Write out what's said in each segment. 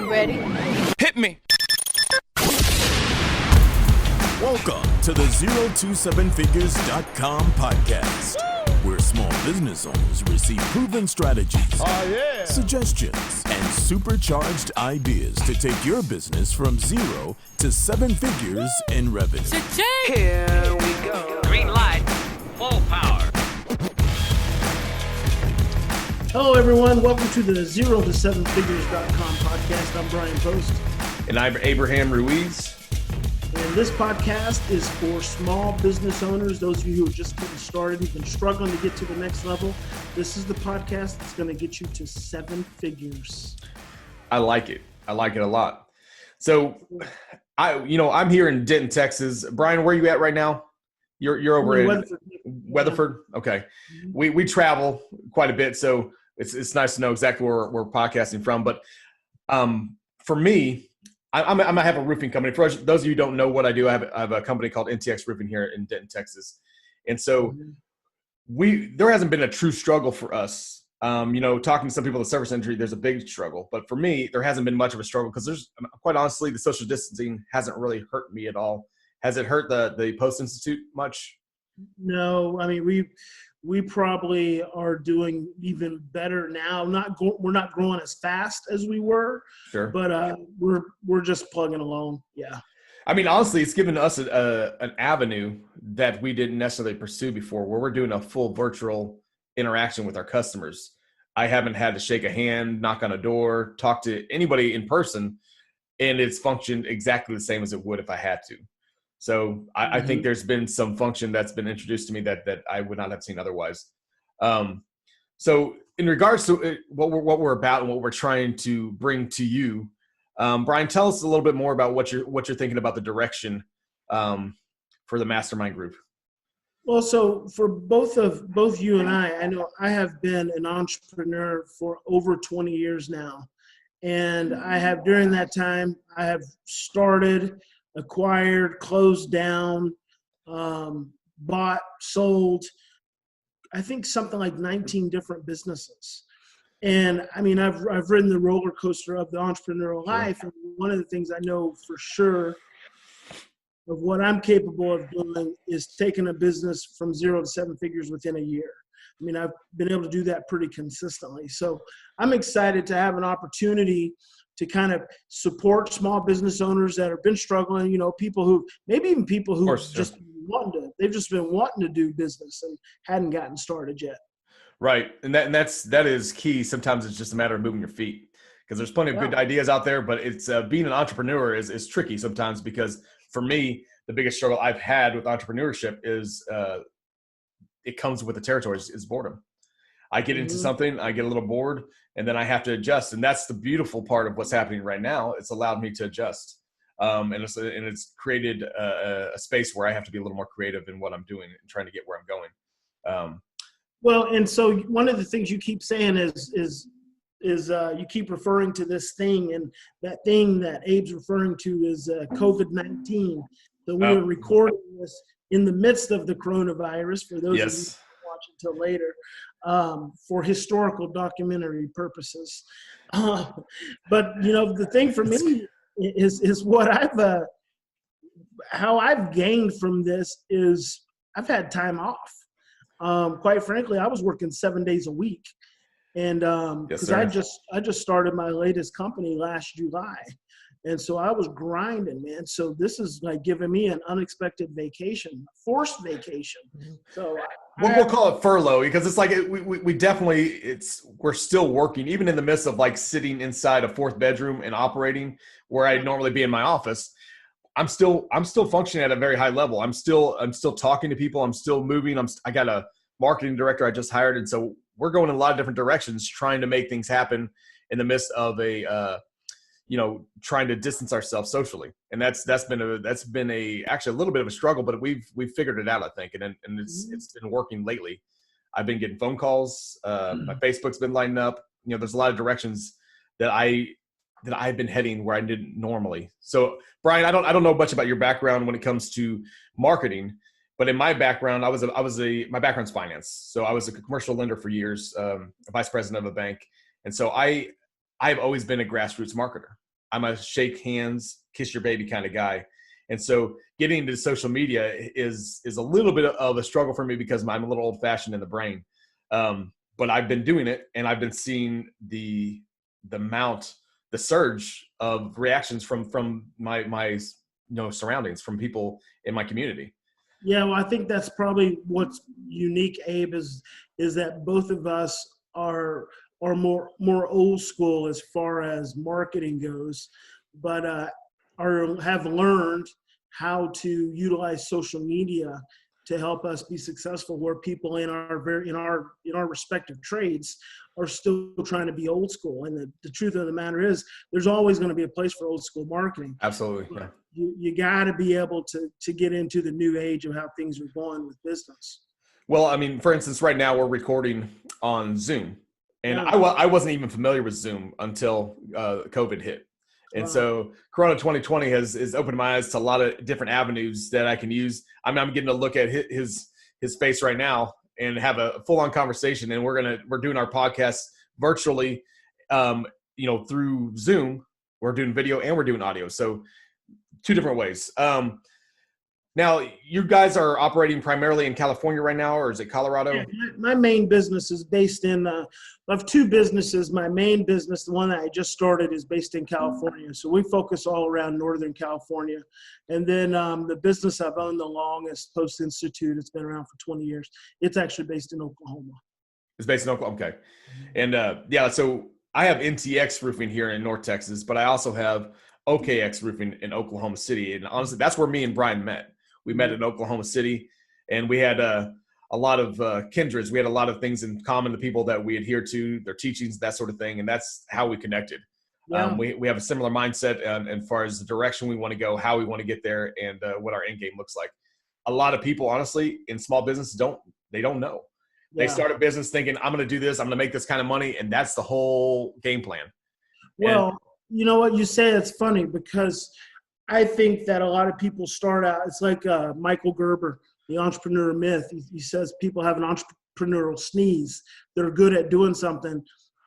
you ready? Hit me. Welcome to the 027figures.com podcast, where small business owners receive proven strategies, suggestions, and supercharged ideas to take your business from 0 to 7 figures in revenue. Here we go. Green light, full power. Hello, everyone. Welcome to the 0to7figures.com podcast. I'm Brian Post. And I'm Abe Ruiz. And this podcast is for small business owners, those of you who are just getting started, who've been struggling to get to the next level. This is the podcast that's going to get you to 7 figures. I like it. I like it a lot. So, I'm here in Denton, Texas. Brian, where are you at right now? You're over in Weatherford. Okay. We travel quite a bit, so it's nice to know exactly where we're podcasting from. But for me, I have a roofing company. For those of you who don't know what I do, I have a company called NTX Roofing here in Denton, Texas. And so there hasn't been a true struggle for us. Talking to some people in the service industry, there's a big struggle. But for me, there hasn't been much of a struggle because quite honestly, the social distancing hasn't really hurt me at all. Has it hurt the Post Institute much? No, I mean, we probably are doing even better now. We're not growing as fast as we were, sure, but we're just plugging along. Yeah. I mean, honestly, it's given us an avenue that we didn't necessarily pursue before, where we're doing a full virtual interaction with our customers. I haven't had to shake a hand, knock on a door, talk to anybody in person, and it's functioned exactly the same as it would if I had to. So I think there's been some function that's been introduced to me that I would not have seen otherwise. So in regards to what we're about and what we're trying to bring to you, Brian, tell us a little bit more about what you're thinking about the direction for the Mastermind group. Well, so for both you and I know I have been an entrepreneur for over 20 years now. And during that time, I have started, acquired, closed down, bought, sold, I think something like 19 different businesses. And I mean, I've ridden the roller coaster of the entrepreneurial life. And one of the things I know for sure of what I'm capable of doing is taking a business from 0 to 7 figures within a year. I mean, I've been able to do that pretty consistently. So I'm excited to have an opportunity to kind of support small business owners that have been struggling, people who they've just been wanting to do business and hadn't gotten started yet. Right. And that is key. Sometimes it's just a matter of moving your feet, because there's plenty of good ideas out there, but it's being an entrepreneur is tricky sometimes, because for me, the biggest struggle I've had with entrepreneurship is it comes with the territory is boredom. I get into something, I get a little bored, and then I have to adjust. And that's the beautiful part of what's happening right now. It's allowed me to adjust. And it's created a space where I have to be a little more creative in what I'm doing and trying to get where I'm going. Well, and so one of the things you keep saying is you keep referring to this thing, and that thing that Abe's referring to is COVID-19. So we are recording this in the midst of the coronavirus, for those of you who watch until later, for historical documentary purposes. But the thing for me is what how I've gained from this is I've had time off. Quite frankly, I was working 7 days a week, and because I just started my latest company last July. And so I was grinding, man. So this is like giving me an unexpected vacation, forced vacation. So we'll call it furlough, because it's like we're still working, even in the midst of like sitting inside a 4th bedroom and operating where I'd normally be in my office. I'm still functioning at a very high level. I'm still talking to people. I'm still moving. I got a marketing director I just hired, and so we're going in a lot of different directions, trying to make things happen in the midst of trying to distance ourselves socially. And that's been actually a little bit of a struggle, but we've figured it out, I think. And it's been working lately. I've been getting phone calls. My Facebook's been lighting up. There's a lot of directions that I've been heading where I didn't normally. So Brian, I don't know much about your background when it comes to marketing, but in my background, my background's finance. So I was a commercial lender for years, a vice president of a bank. And so I've always been a grassroots marketer. I'm a shake hands, kiss your baby kind of guy. And so getting into social media is a little bit of a struggle for me because I'm a little old fashioned in the brain. But I've been doing it, and I've been seeing the surge of reactions from my surroundings, from people in my community. Yeah, well, I think that's probably what's unique, Abe, is that both of us are more old school as far as marketing goes, but have learned how to utilize social media to help us be successful, where people in our respective trades are still trying to be old school. And the truth of the matter is, there's always going to be a place for old school marketing. Absolutely. Yeah. You got to be able to get into the new age of how things are going with business. Well, I mean, for instance, right now we're recording on Zoom, and Yeah. I wasn't even familiar with Zoom until COVID hit. And so Corona 2020 has opened my eyes to a lot of different avenues that I can use. I mean, I'm getting to look at his face right now and have a full-on conversation. And we're doing our podcast virtually, through Zoom. We're doing video and we're doing audio. So 2 different ways. Now, you guys are operating primarily in California right now, or is it Colorado? Yeah, my main business is based in, I have 2 businesses. My main business, the one that I just started, is based in California. So we focus all around Northern California. And then the business I've owned the longest, Post Institute, it's been around for 20 years. It's actually based in Oklahoma. It's based in Oklahoma. Okay. And so I have NTX Roofing here in North Texas, but I also have OKX Roofing in Oklahoma City. And honestly, that's where me and Bryan met. We met in Oklahoma City, and we had a lot of kindreds. We had a lot of things in common, the people that we adhere to, their teachings, that sort of thing, and that's how we connected. Yeah. We have a similar mindset as far as the direction we want to go, how we want to get there, and what our end game looks like. A lot of people, honestly, in small business, don't know. They start a business thinking, I'm going to do this, I'm going to make this kind of money, and that's the whole game plan. Well, you know what you say, it's funny because I think that a lot of people start out, it's like Michael Gerber, the entrepreneur myth. He says people have an entrepreneurial sneeze. They're good at doing something,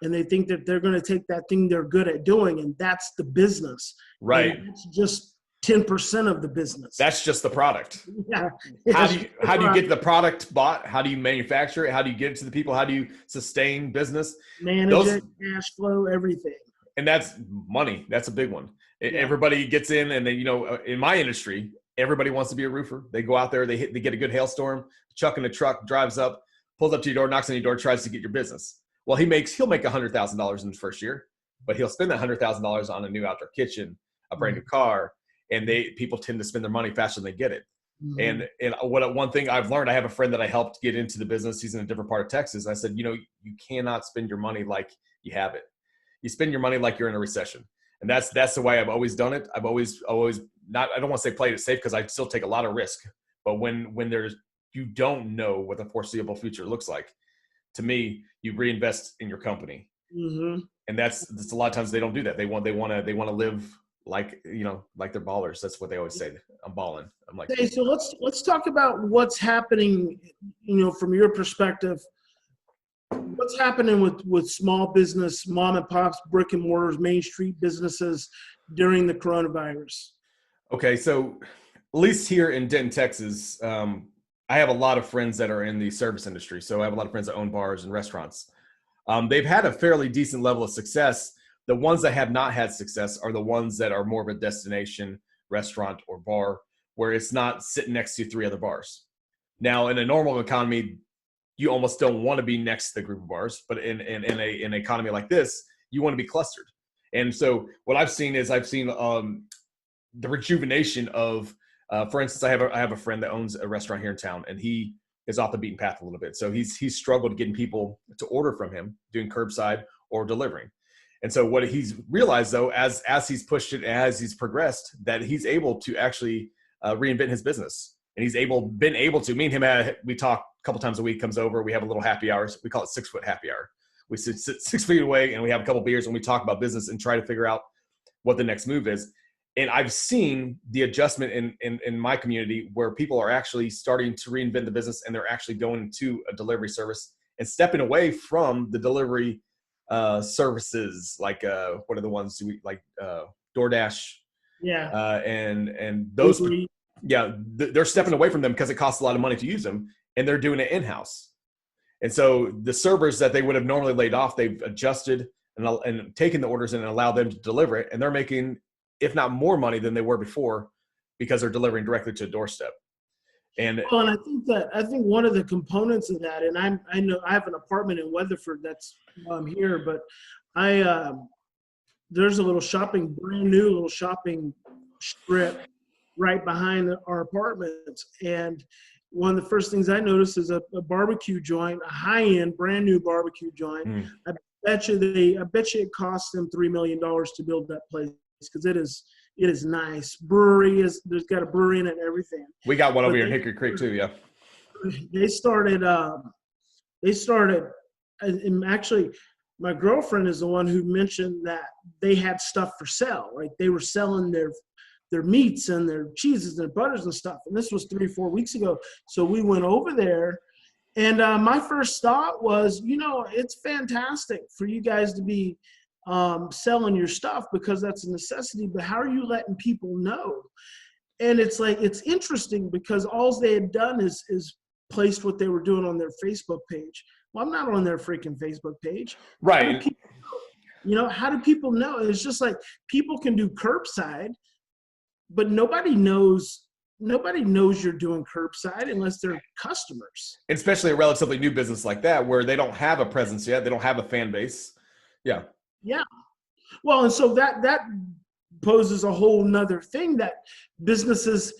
and they think that they're going to take that thing they're good at doing, and that's the business. Right. And it's just 10% of the business. That's just the product. Yeah. How do you get the product bought? How do you manufacture it? How do you get it to the people? How do you sustain business? Manage it, cash flow, everything. And that's money. That's a big one. Yeah. Everybody gets in, and then, in my industry, everybody wants to be a roofer. They go out there, they get a good hailstorm, Chuck in the truck, drives up, pulls up to your door, knocks on your door, tries to get your business. Well, he'll make $100,000 in the first year, but he'll spend that $100,000 on a new outdoor kitchen, a brand new car, and people tend to spend their money faster than they get it. Mm-hmm. And one thing I've learned, I have a friend that I helped get into the business. He's in a different part of Texas. I said, you cannot spend your money like you have it. You spend your money like you're in a recession. And that's the way I've always done it. I've always not, I don't want to say played it safe, because I still take a lot of risk. But when you don't know what the foreseeable future looks like, to me, you reinvest in your company. Mm-hmm. And that's a lot of times they don't do that. They want to live like they're ballers. That's what they always say. I'm balling. I'm like, hey, so let's talk about what's happening, from your perspective. What's happening with small business, mom and pops, brick and mortars, Main Street businesses during the coronavirus? Okay, so at least here in Denton, Texas, I have a lot of friends that are in the service industry. So I have a lot of friends that own bars and restaurants. They've had a fairly decent level of success. The ones that have not had success are the ones that are more of a destination restaurant or bar, where it's not sitting next to 3 other bars. Now, in a normal economy, you almost don't want to be next to the group of bars, but in an economy like this, you want to be clustered. And so what I've seen the rejuvenation of, for instance, I have a friend that owns a restaurant here in town, and he is off the beaten path a little bit. So he's struggled getting people to order from him, doing curbside or delivering. And so what he's realized, though, as he's pushed it, as he's progressed, that he's able to actually reinvent his business. And he's been able to, me and him, we talk a couple times a week, comes over, we have a little happy hours. We call it 6 foot happy hour. We sit 6 feet away and we have a couple beers and we talk about business and try to figure out what the next move is. And I've seen the adjustment in my community where people are actually starting to reinvent the business, and they're actually going to a delivery service and stepping away from the delivery services like what are the ones like DoorDash? Yeah. And those, they're stepping away from them because it costs a lot of money to use them, and they're doing it in-house. And so the servers that they would have normally laid off, they've adjusted and taken the orders and allowed them to deliver it, and they're making, if not more money than they were before, because they're delivering directly to a doorstep. And I think one of the components of that, and I know I have an apartment in Weatherford, that's why I'm here, but there's a brand new little shopping strip right behind our apartments, and one of the first things I noticed is a barbecue joint, a high-end, brand new barbecue joint. I bet you it cost them $3 million to build that place, because it is nice. There's got a brewery in it and everything. We got one over here in Hickory Creek too, yeah. They started, and actually my girlfriend is the one who mentioned that they had stuff for sale. Like they were selling their meats and their cheeses and their butters and stuff. And this was 3 or 4 weeks ago. So we went over there, and my first thought was, it's fantastic for you guys to be selling your stuff, because that's a necessity, but how are you letting people know? And it's like, it's interesting because all they had done is placed what they were doing on their Facebook page. Well, I'm not on their freaking Facebook page. Right. How do people know? It's just like, people can do curbside, but nobody knows you're doing curbside unless they're customers. Especially a relatively new business like that, where they don't have a presence yet. They don't have a fan base. Yeah. Yeah. Well, and so that poses a whole nother thing that businesses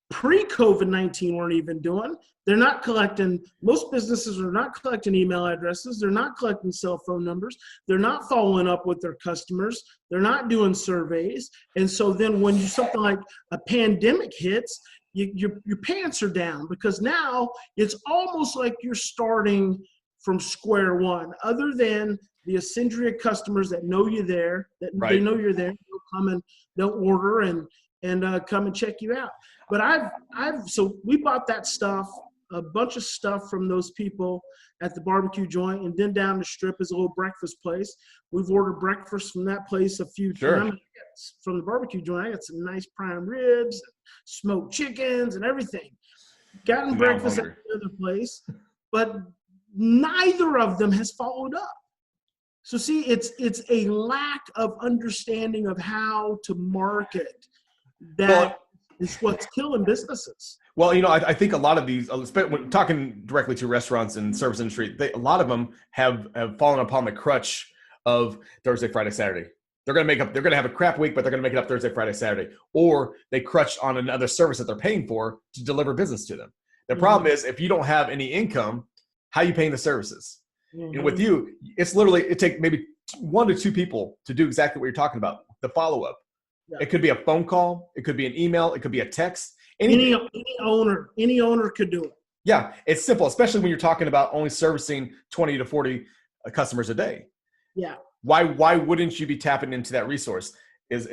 pre-COVID-19 weren't even doing. They're not collecting, most businesses are not collecting email addresses. They're not collecting cell phone numbers. They're not following up with their customers. They're not doing surveys. And so then when something like a pandemic hits, your pants are down, because now it's almost like you're starting from square one, other than the Ascendria customers that know you're there, they know you're there, they'll come and they'll order and come and check you out. But so we bought that stuff, a bunch of stuff from those people at the barbecue joint, and then down the strip is a little breakfast place. We've ordered breakfast from that place a few times. From the barbecue joint, I got some nice prime ribs, smoked chickens, and everything. Gotten breakfast at the other place, but neither of them has followed up. So see, it's a lack of understanding of how to market that is what's killing businesses. Well, I think a lot of these, when talking directly to restaurants and service industry, a lot of them have fallen upon the crutch of Thursday, Friday, Saturday. They're going to have a crap week, but they're going to make it up Thursday, Friday, Saturday. Or they crutch on another service that they're paying for to deliver business to them. The problem is, if you don't have any income, how are you paying the services? And with you, it takes maybe 1 to 2 people to do exactly what you're talking about, the follow-up. Yeah. It could be a phone call. It could be an email. It could be a text. Any owner could do it. Yeah, it's simple, especially when you're talking about only servicing 20 to 40 customers a day. Yeah. Why wouldn't you be tapping into that resource? I don't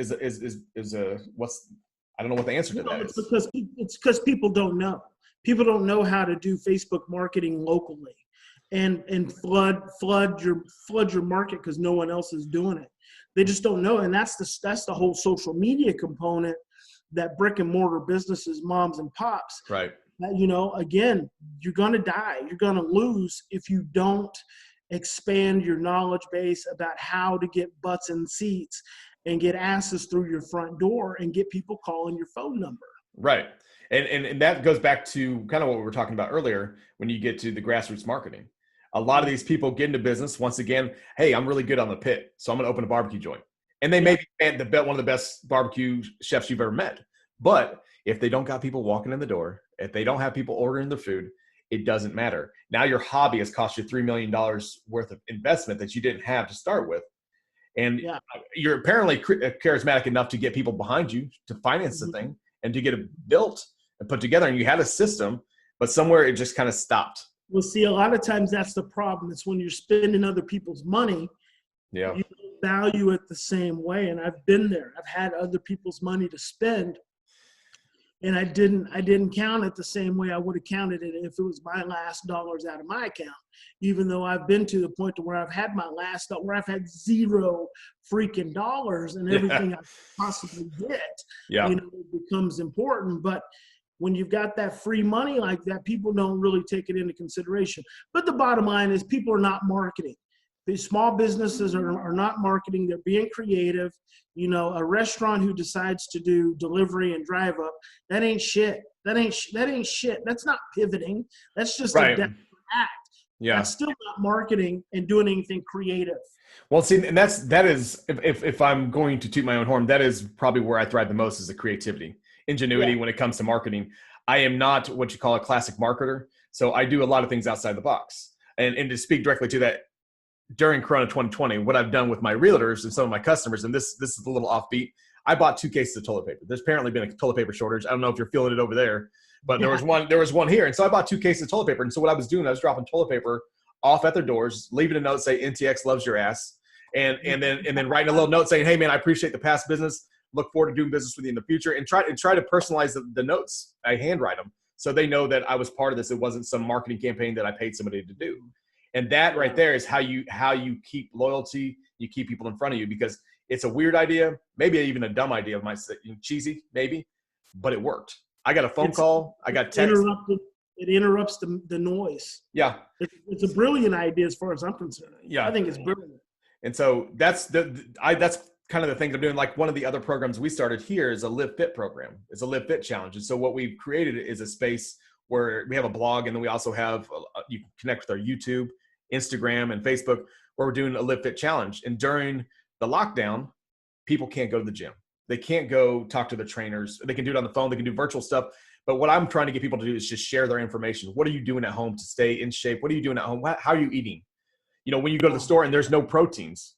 know what the answer to that is. It's because people don't know. People don't know how to do Facebook marketing locally, and flood your market, because no one else is doing it. They just don't know, and that's the whole social media component that brick and mortar businesses, moms and pops. Right. Again, you're going to die. You're going to lose if you don't expand your knowledge base about how to get butts in seats and get asses through your front door and get people calling your phone number. Right. And that goes back to kind of what we were talking about earlier when you get to the grassroots marketing. A lot of these people get into business, once again, hey, I'm really good on the pit, so I'm going to open a barbecue joint. And they may be one of the best barbecue chefs you've ever met. But if they don't got people walking in the door, if they don't have people ordering their food, it doesn't matter. Now your hobby has cost you $3 million worth of investment that you didn't have to start with. And you're apparently charismatic enough to get people behind you to finance the thing and to get it built and put together. And you had a system, but somewhere it just kind of stopped. Well, see, a lot of times that's the problem. It's when you're spending other people's money, you don't value it the same way. And I've been there. I've had other people's money to spend. And I didn't count it the same way I would have counted it if it was my last dollars out of my account, even though I've been to the point to where I've had my last, where I've had zero freaking dollars and everything I possibly get, it becomes important. But when you've got that free money like that, people don't really take it into consideration. But the bottom line is people are not marketing. These small businesses are not marketing. They're being creative. A restaurant who decides to do delivery and drive up, that ain't shit. That ain't shit. That's not pivoting. That's just a desperate act. Yeah. That's still not marketing and doing anything creative. Well, see, and that is, if I'm going to toot my own horn, that is probably where I thrive the most, is the creativity, ingenuity when it comes to marketing. I am not what you call a classic marketer. So I do a lot of things outside the box. And to speak directly to that, during Corona 2020, what I've done with my realtors and some of my customers, and this is a little offbeat, I bought 2 cases of toilet paper. There's apparently been a toilet paper shortage. I don't know if you're feeling it over there, but there was one here. And so I bought 2 cases of toilet paper. And so what I was doing, I was dropping toilet paper off at their doors, leaving a note say NTX loves your ass. And then writing a little note saying, hey man, I appreciate the past business. Look forward to doing business with you in the future, and try to personalize the notes. I handwrite them so they know that I was part of this. It wasn't some marketing campaign that I paid somebody to do. And that right there is how you keep loyalty. You keep people in front of you, because it's a weird idea, maybe even a dumb idea, might say cheesy, maybe, but it worked. I got a phone call. I got text. It interrupts the noise. Yeah. It's a brilliant idea as far as I'm concerned. Yeah. I think it's brilliant. And so that's kind of the thing I'm doing. Like one of the other programs we started here is a Live Fit program. It's a Live Fit challenge. And so what we've created is a space where we have a blog, and then we also have, you can connect with our YouTube, Instagram, and Facebook, where we're doing a Live Fit challenge. And during the lockdown, people can't go to the gym. They can't go talk to the trainers. They can do it on the phone. They can do virtual stuff. But what I'm trying to get people to do is just share their information. What are you doing at home to stay in shape? What are you doing at home? How are you eating? When you go to the store and there's no proteins,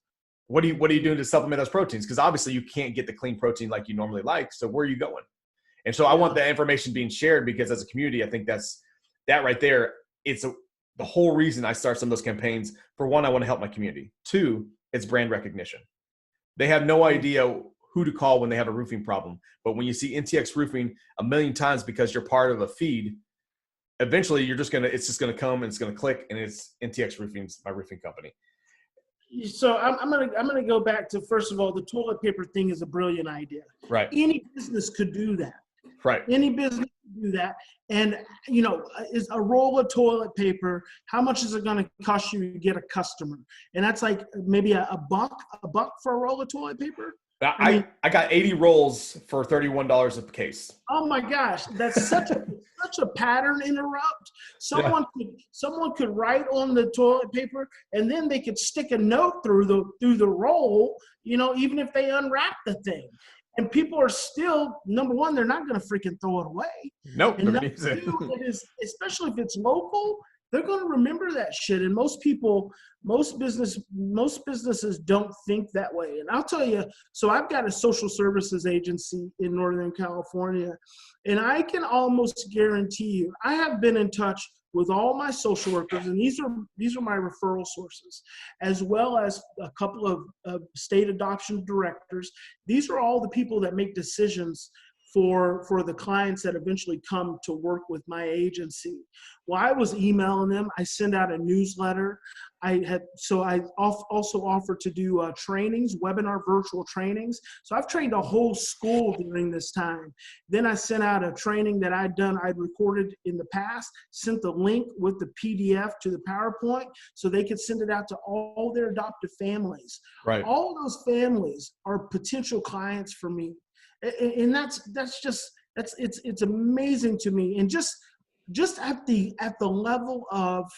what are you doing to supplement those proteins? Because obviously you can't get the clean protein like you normally like. So where are you going? And so I want that information being shared, because as a community, I think that right there, the whole reason I start some of those campaigns. For one, I want to help my community. 2, it's brand recognition. They have no idea who to call when they have a roofing problem. But when you see NTX Roofing a million times because you're part of a feed, eventually it's just gonna come and it's gonna click, and it's NTX Roofing's my roofing company. So I'm gonna go back to, first of all, the toilet paper thing is a brilliant idea. Right. Any business could do that. Right. Any business could do that. And is a roll of toilet paper, how much is it going to cost you to get a customer? And that's like maybe a buck for a roll of toilet paper. I got 80 rolls for $31 a case. Oh my gosh, that's such a pattern interrupt. Someone could write on the toilet paper, and then they could stick a note through the roll, even if they unwrap the thing. And people are still, number one, they're not going to freaking throw it away. Nope. And number 2, it is, especially if it's local, they're going to remember that shit. And most businesses don't think that way. And I'll tell you, so I've got a social services agency in Northern California, and I can almost guarantee you, I have been in touch with all my social workers, and these are my referral sources, as well as a couple of state adoption directors. These are all the people that make decisions for the clients that eventually come to work with my agency. Well, I was emailing them. I send out a newsletter. I also offer to do trainings, webinar virtual trainings. So I've trained a whole school during this time. Then I sent out a training that I'd recorded in the past, sent the link with the PDF to the PowerPoint so they could send it out to all their adoptive families. Right. All those families are potential clients for me. And it's amazing to me. And just at the level of,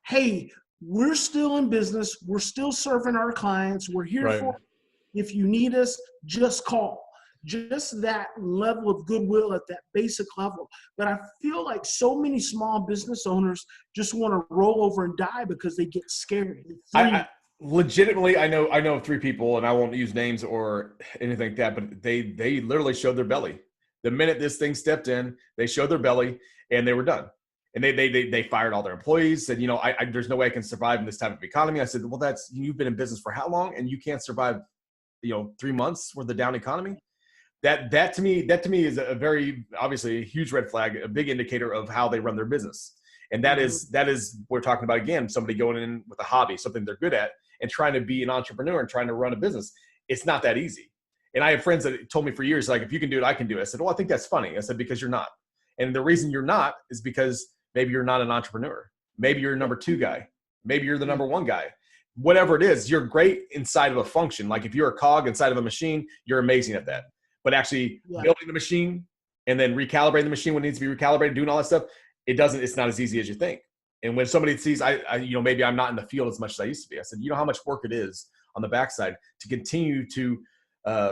hey, we're still in business, we're still serving our clients, we're here for, if you need us, just call. Just that level of goodwill at that basic level. But I feel like so many small business owners just want to roll over and die because they get scared. Legitimately, I know 3 people, and I won't use names or anything like that, but they literally showed their belly. The minute this thing stepped in, they showed their belly, and they were done. And they fired all their employees, said, there's no way I can survive in this type of economy. I said, well, you've been in business for how long, and you can't survive, 3 months with the down economy? That to me is a very, obviously a huge red flag, a big indicator of how they run their business. And that is we're talking about, again, somebody going in with a hobby, something they're good at, and trying to be an entrepreneur and trying to run a business. It's not that easy. And I have friends that told me for years, like, if you can do it, I can do it. I said, well, I think that's funny. I said, because you're not. And the reason you're not is because maybe you're not an entrepreneur. Maybe you're a number 2 guy. Maybe you're the number 1 guy. Whatever it is, you're great inside of a function. Like if you're a cog inside of a machine, you're amazing at that. But actually building the machine and then recalibrating the machine when it needs to be recalibrated, doing all that stuff, it's not as easy as you think. And when somebody sees, maybe I'm not in the field as much as I used to be. I said, you know how much work it is on the backside to continue to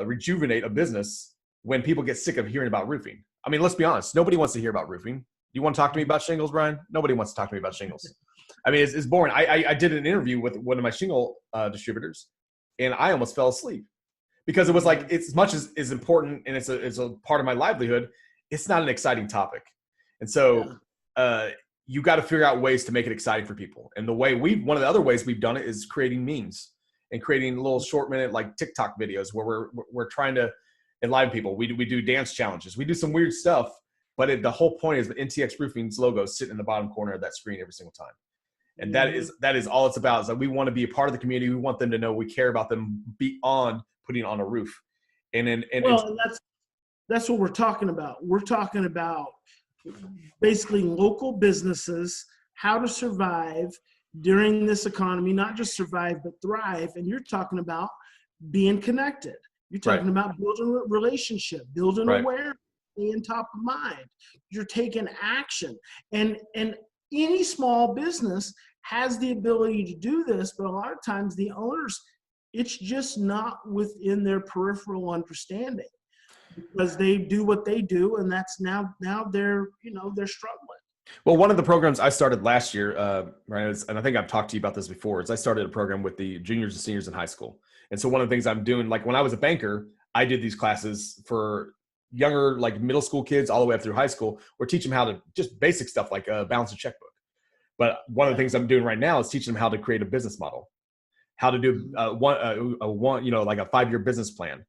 rejuvenate a business when people get sick of hearing about roofing. I mean, let's be honest. Nobody wants to hear about roofing. You want to talk to me about shingles, Brian? Nobody wants to talk to me about shingles. I mean, it's boring. I did an interview with one of my shingle distributors, and I almost fell asleep because it was like, it's as much as is important and it's a part of my livelihood, it's not an exciting topic. And so you got to figure out ways to make it exciting for people. And one of the other ways we've done it is creating memes and creating little short minute, like TikTok videos where we're trying to enliven people. We do dance challenges. We do some weird stuff, but the whole point is that NTX Roofing's logo is sitting in the bottom corner of that screen every single time. And that is all it's about, is that we want to be a part of the community. We want them to know we care about them beyond putting on a roof. And that's what we're talking about. We're talking about basically local businesses, how to survive during this economy, not just survive, but thrive. And you're talking about being connected. You're talking about building a relationship, building awareness, being top of mind. You're taking action. And any small business has the ability to do this, but a lot of times the owners, it's just not within their peripheral understanding because they do what they do, and that's now they're struggling. Well, one of the programs I started last year, Ryan, and I think I've talked to you about this before, is I started a program with the juniors and seniors in high school. And so one of the things I'm doing, like when I was a banker, I did these classes for younger, like middle school kids all the way up through high school. We're teaching them how to just basic stuff like balance a checkbook. But one of the things I'm doing right now is teaching them how to create a business model, how to do like a 5-year business plan,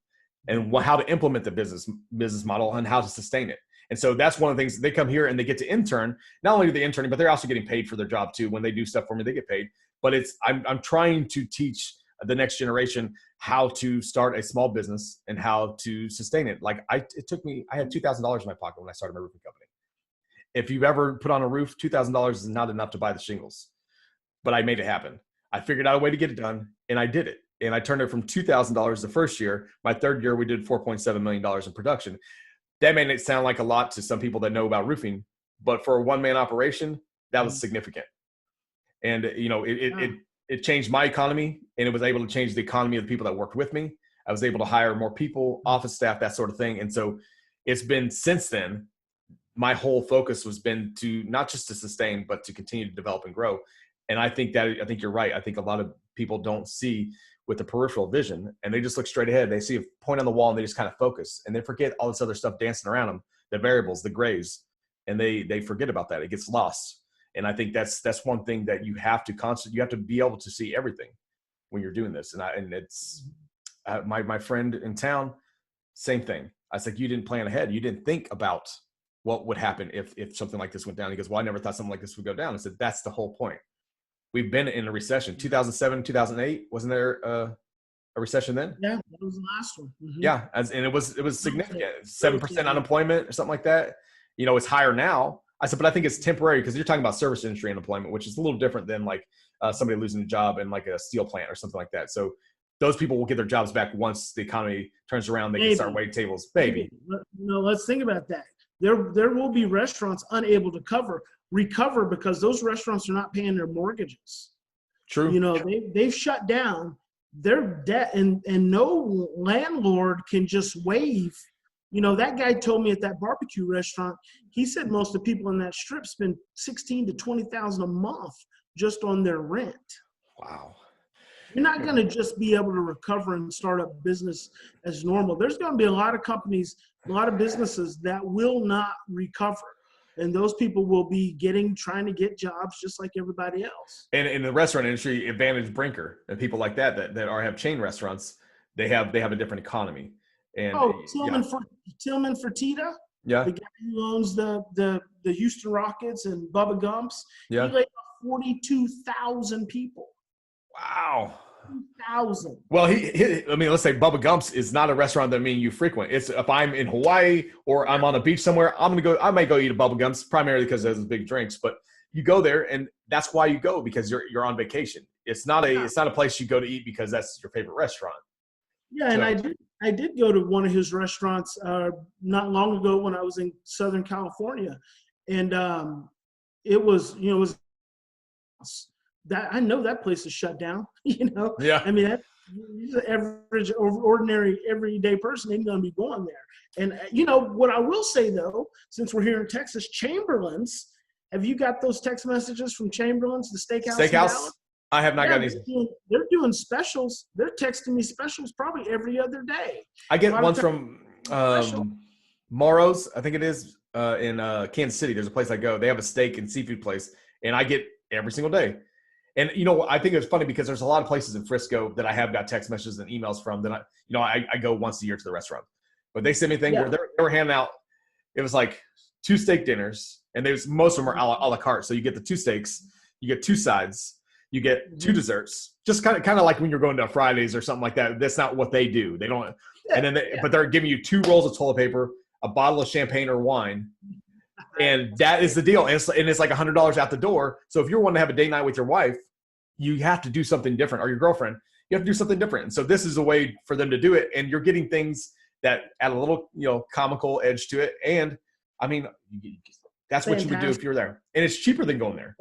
and how to implement the business model and how to sustain it. And so that's one of the things. They come here and they get to intern. Not only do they intern, but they're also getting paid for their job too. When they do stuff for me, they get paid. But I'm trying to teach the next generation how to start a small business and how to sustain it. Like I had $2,000 in my pocket when I started my roofing company. If you've ever put on a roof, $2,000 is not enough to buy the shingles, but I made it happen. I figured out a way to get it done, and I did it. And I turned it from $2,000 the first year. My third year, we did $4.7 million in production. That made it sound like a lot to some people that know about roofing, but for a one-man operation, that was significant. And it changed my economy, and it was able to change the economy of the people that worked with me. I was able to hire more people, office staff, that sort of thing. And so it's been, since then, my whole focus has been to not just to sustain, but to continue to develop and grow. And I think you're right. I think a lot of people don't see with the peripheral vision, and they just look straight ahead. They see a point on the wall and they just kind of focus, and they forget all this other stuff dancing around them, the variables, the grays, and they forget about that. It gets lost. And I think that's one thing that you have to be able to see everything when you're doing this. And it's my friend in town, same thing. I was like, you didn't plan ahead. You didn't think about what would happen if something like this went down. He goes, well, I never thought something like this would go down. I said, that's the whole point. We've been in a recession. 2007, 2008, wasn't there a recession then? Yeah, that was the last one. Mm-hmm. Yeah, and it was significant. 7% unemployment or something like that. It's higher now. I said, but I think it's temporary, because you're talking about service industry unemployment, which is a little different than like somebody losing a job in like a steel plant or something like that. So those people will get their jobs back once the economy turns around. They can start waiting tables. Baby. Let's think about that. There will be restaurants unable to recover because those restaurants are not paying their mortgages. True. They've shut down their debt, and no landlord can just waive. That guy told me at that barbecue restaurant, he said most of the people in that strip spend $16,000 to $20,000 a month just on their rent. Wow. You're not going to just be able to recover and start up business as normal. There's going to be a lot of companies, a lot of businesses that will not recover. And those people will be trying to get jobs just like everybody else. And in the restaurant industry, Advantage Brinker and people like that have chain restaurants, they have a different economy. And Tillman Fertitta, yeah, the guy who owns the Houston Rockets and Bubba Gumps, he laid off 42,000 people. Wow. 2,000. Well, let's say Bubba Gumps is not a restaurant that you frequent. It's if I'm in Hawaii or I'm on a beach somewhere, I might go eat a Bubba Gumps primarily because it has big drinks, but you go there and that's why you go, because you're on vacation. It's not a place you go to eat because that's your favorite restaurant. Yeah, so. And I did go to one of his restaurants not long ago when I was in Southern California, and it was that I know that place is shut down. Yeah. I mean, he's an average, ordinary, everyday person ain't gonna be going there. And what I will say though, since we're here in Texas, Chamberlain's. Have you got those text messages from Chamberlain's, the steakhouse? Steakhouse? I have not gotten any. They're doing specials. They're texting me specials probably every other day. I get ones from Morrow's, I think it is, in Kansas City. There's a place I go. They have a steak and seafood place, and I get every single day. And, I think it's funny because there's a lot of places in Frisco that I have got text messages and emails from that I go once a year to the restaurant. But they sent me a thing where they were handing out, it was like 2 steak dinners, and most of them are a la carte. So you get the 2 steaks, you get 2 sides, you get 2 desserts. Just kind of like when you're going to Fridays or something like that. That's not what they do. They don't. And then, but they're giving you 2 rolls of toilet paper, a bottle of champagne or wine, and that is the deal. And it's like $100 out the door. So if you're wanting to have a date night with your wife, you have to do something different, or your girlfriend. You have to do something different. And so this is a way for them to do it, and you're getting things that add a little comical edge to it. And I mean, that's what you would do if you're there, and it's cheaper than going there.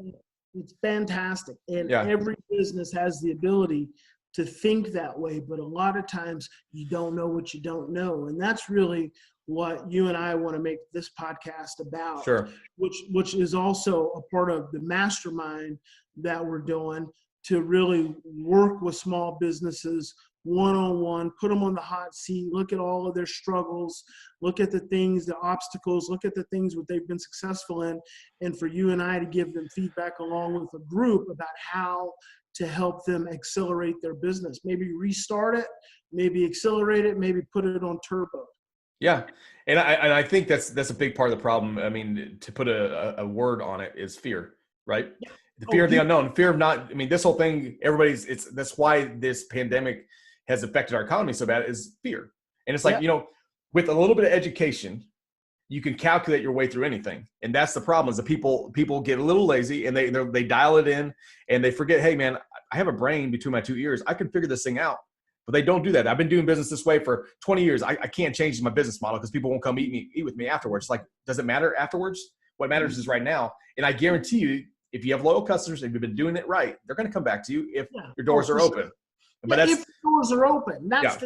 It's fantastic. And every business has the ability to think that way, but a lot of times you don't know what you don't know. And that's really what you and I want to make this podcast about, sure. which is also a part of the mastermind that we're doing to really work with small businesses one-on-one, put them on the hot seat, look at all of their struggles, look at the things, the obstacles, look at the things what they've been successful in, and for you and I to give them feedback along with a group about how to help them accelerate their business. Maybe restart it, maybe accelerate it, maybe put it on turbo. Yeah. And I think that's a big part of the problem. I mean, to put a word on it is fear, right? Yeah. The fear of the unknown, fear of not, I mean, this whole thing, that's why this pandemic has affected our economy so bad, is fear. And it's like, with a little bit of education, you can calculate your way through anything. And that's the problem, is that people get a little lazy, and they dial it in, and they forget, hey man, I have a brain between my 2 ears. I can figure this thing out. But they don't do that. I've been doing business this way for 20 years. I can't change my business model because people won't come eat with me afterwards. Like, does it matter afterwards? What matters is right now. And I guarantee you, if you have loyal customers and you've been doing it right, they're going to come back to you if your doors are open. But if the doors are open, that's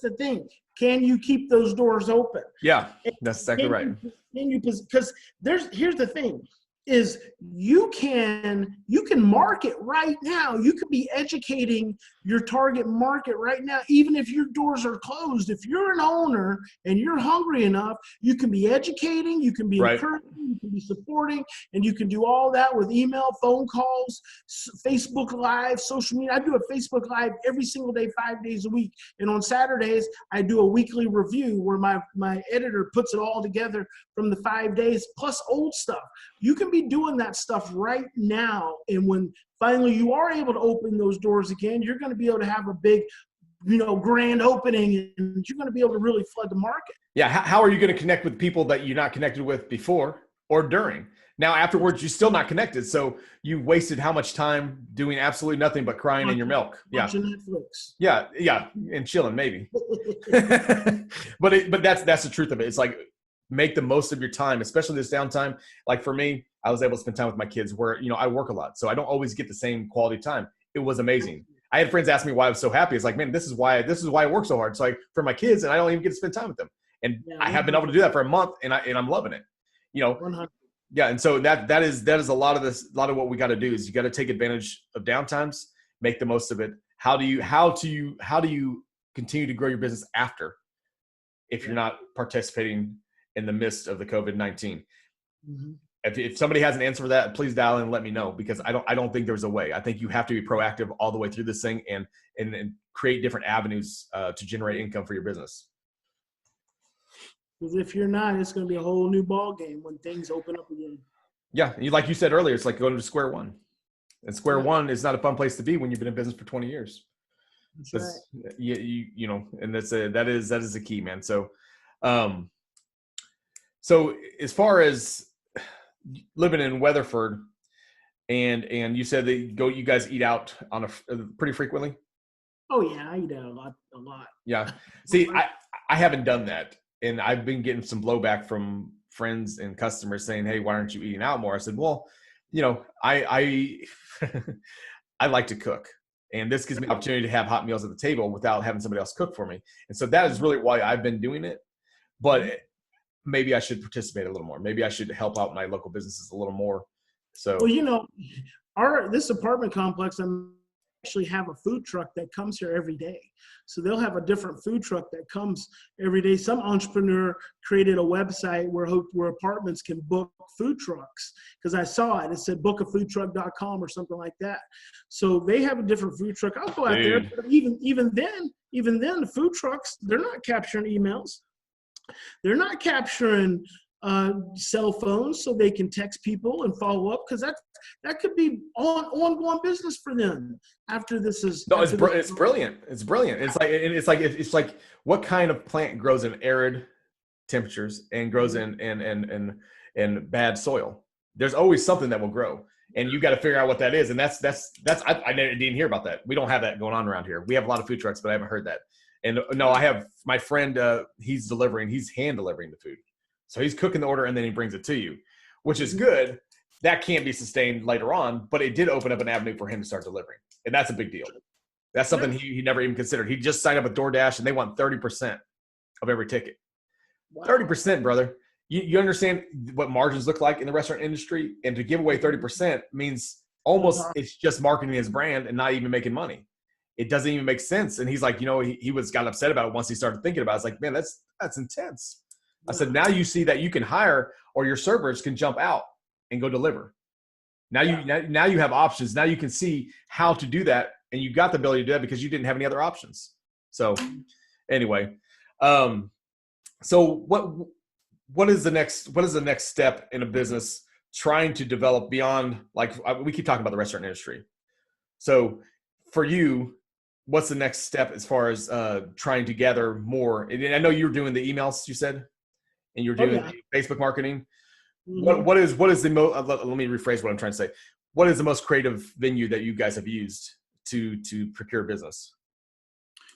the thing. Can you keep those doors open? Yeah, that's exactly right. Because here's the thing. Is you can market right now. You could be educating your target market right now, even if your doors are closed. If you're an owner and you're hungry enough, you can be educating, you can be encouraging, you can be supporting, and you can do all that with email, phone calls, Facebook Live, social media. I do a Facebook Live every single day, 5 days a week. And on Saturdays, I do a weekly review where my editor puts it all together from the 5 days plus old stuff. You can be doing that stuff right now, and when finally you are able to open those doors again, you're going to be able to have a big, grand opening, and you're going to be able to really flood the market. Yeah. How are you going to connect with people that you're not connected with before or during? Now, afterwards, you're still not connected. So you wasted how much time doing absolutely nothing but crying in your milk? Watching Netflix. Yeah. And chilling maybe. But that's the truth of it. It's like, make the most of your time, especially this downtime. Like for me, I was able to spend time with my kids where, I work a lot. So I don't always get the same quality time. It was amazing. I had friends ask me why I was so happy. It's like, man, this is why I work so hard. So like for my kids, and I don't even get to spend time with them. And I have been able to do that for a month, and I'm loving it. 100. Yeah. And so that is a lot of what we got to do is you got to take advantage of downtimes, make the most of it. How do you continue to grow your business after, if you're not participating in the midst of the COVID-19? Mm-hmm. If somebody has an answer for that, please dial in and let me know, because I don't think there's a way. I think you have to be proactive all the way through this thing and create different avenues to generate income for your business. Because if you're not, it's going to be a whole new ball game when things open up again. Yeah, like you said earlier, it's like going to square one. And square one is not a fun place to be when you've been in business for 20 years. That's right. You know, and that is the key, man. So, so as far as living in Weatherford, and you said that you guys eat out on pretty frequently. Oh yeah, I eat out a lot. Yeah. See, I haven't done that, and I've been getting some blowback from friends and customers saying, "Hey, why aren't you eating out more?" I said, "Well, you know, I I like to cook, and this gives me the opportunity to have hot meals at the table without having somebody else cook for me." And so that is really why I've been doing it. But maybe I should participate a little more. Maybe I should help out my local businesses a little more. So, well, you know, this apartment complex, I'm actually have a food truck that comes here every day. So they'll have a different food truck that comes every day. Some entrepreneur created a website where apartments can book food trucks, because I saw it. It said bookafoodtruck.com or something like that. So they have a different food truck. I'll go out there. But even then, the food trucks, they're not capturing emails. They're not capturing cell phones so they can text people and follow up, because that could be ongoing business for them after this is. No, it's brilliant. It's brilliant. It's like what kind of plant grows in arid temperatures and grows in bad soil? There's always something that will grow, and you got to figure out what that is. And that's I didn't hear about that. We don't have that going on around here. We have a lot of food trucks, but I haven't heard that. And no, I have my friend. He's hand delivering the food. So he's cooking the order and then he brings it to you, which is good. That can't be sustained later on, but it did open up an avenue for him to start delivering. And that's a big deal. That's something he never even considered. He just signed up with DoorDash and they want 30% of every ticket. Wow. 30%, brother. You understand what margins look like in the restaurant industry? And to give away 30% means almost it's just marketing his brand and not even making money. It doesn't even make sense. And he's like, you know, he got upset about it once he started thinking about it. It's like, man, that's intense. I said, now you see that you can hire, or your servers can jump out and go deliver. Now you have options. Now you can see how to do that, and you got the ability to do that because you didn't have any other options. So, anyway, so what is the next step in a business trying to develop beyond, like we keep talking about the restaurant industry. So, for you, what's the next step as far as trying to gather more? And I know you're doing the emails, you said. And you're doing Facebook marketing. Mm-hmm. What is the most? Let me rephrase what I'm trying to say. What is the most creative venue that you guys have used to procure business?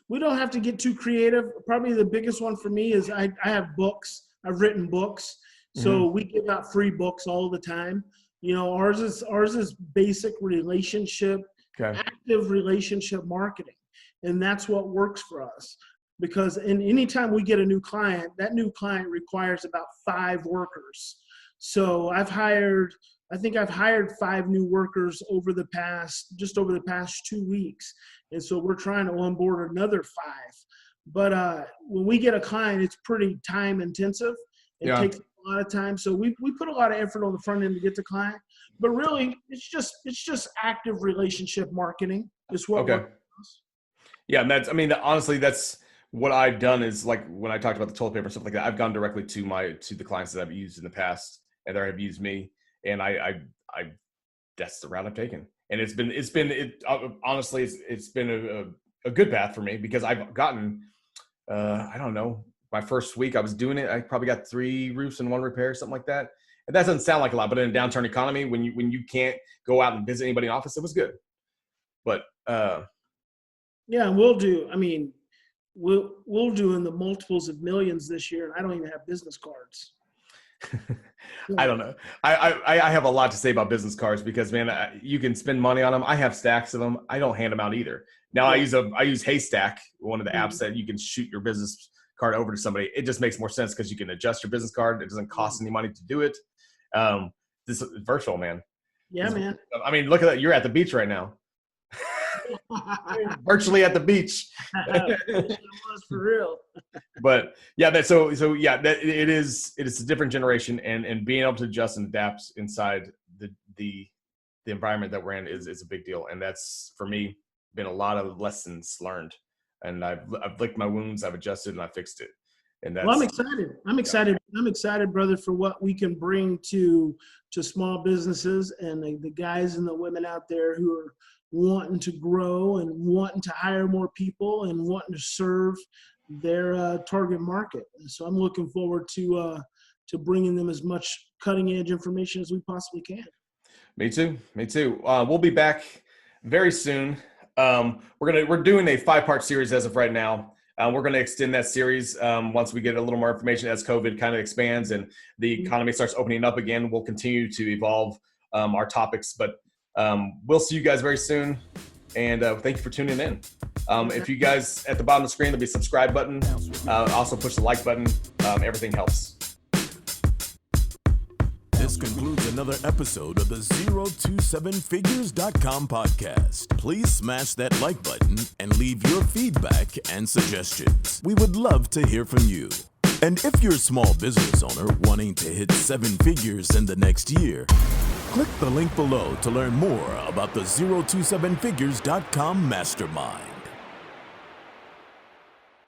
We don't have to get too creative. Probably the biggest one for me is I have books. I've written books, so we give out free books all the time. You know, ours is basic relationship, active relationship marketing, and that's what works for us. Because anytime we get a new client, that new client requires about 5 workers. So I think I've hired 5 new workers over the past 2 weeks. And so we're trying to onboard another 5. But when we get a client, it's pretty time intensive. It takes a lot of time. So we put a lot of effort on the front end to get the client. But really, it's just active relationship marketing is what works. Yeah, and honestly, that's what I've done is, like when I talked about the toilet paper and stuff like that, I've gone directly to the clients that I've used in the past and that have used me, and I that's the route I've taken, and it's been honestly it's been a good path for me, because I've gotten I don't know, my first week I was doing it, I probably got 3 roofs and 1 repair, something like that. And that doesn't sound like a lot, but in a downturn economy, when you can't go out and visit anybody in office, it was good. But yeah, we'll do. I mean, we'll do in the multiples of millions this year, and I don't even have business cards. I don't know. I have a lot to say about business cards, because man, you can spend money on them. I have stacks of them. I don't hand them out either. Now I use Haystack, one of the apps that you can shoot your business card over to somebody. It just makes more sense because you can adjust your business card. It doesn't cost any money to do it. This is virtual, man. Yeah, man. I mean, look at that. You're at the beach right now. Virtually at the beach. It was for real. But yeah, that it is a different generation, and being able to adjust and adapt inside the environment that we're in is a big deal. And that's, for me, been a lot of lessons learned. And I've licked my wounds, I've adjusted, and I fixed it. And that's, well, I'm excited. I'm excited, brother, for what we can bring to small businesses and the guys and the women out there who are wanting to grow and wanting to hire more people and wanting to serve their target market. And so I'm looking forward to bringing them as much cutting edge information as we possibly can. Me too. We'll be back very soon. We're doing a 5-part series as of right now. We're going to extend that series once we get a little more information as COVID kind of expands and the economy starts opening up again. We'll continue to evolve our topics, but we'll see you guys very soon. And thank you for tuning in. If you guys, at the bottom of the screen, there'll be a subscribe button. Also push the like button. Everything helps. This concludes another episode of the 027figures.com podcast. Please smash that like button and leave your feedback and suggestions. We would love to hear from you. And if you're a small business owner wanting to hit 7 figures in the next year, click the link below to learn more about the 027figures.com Mastermind.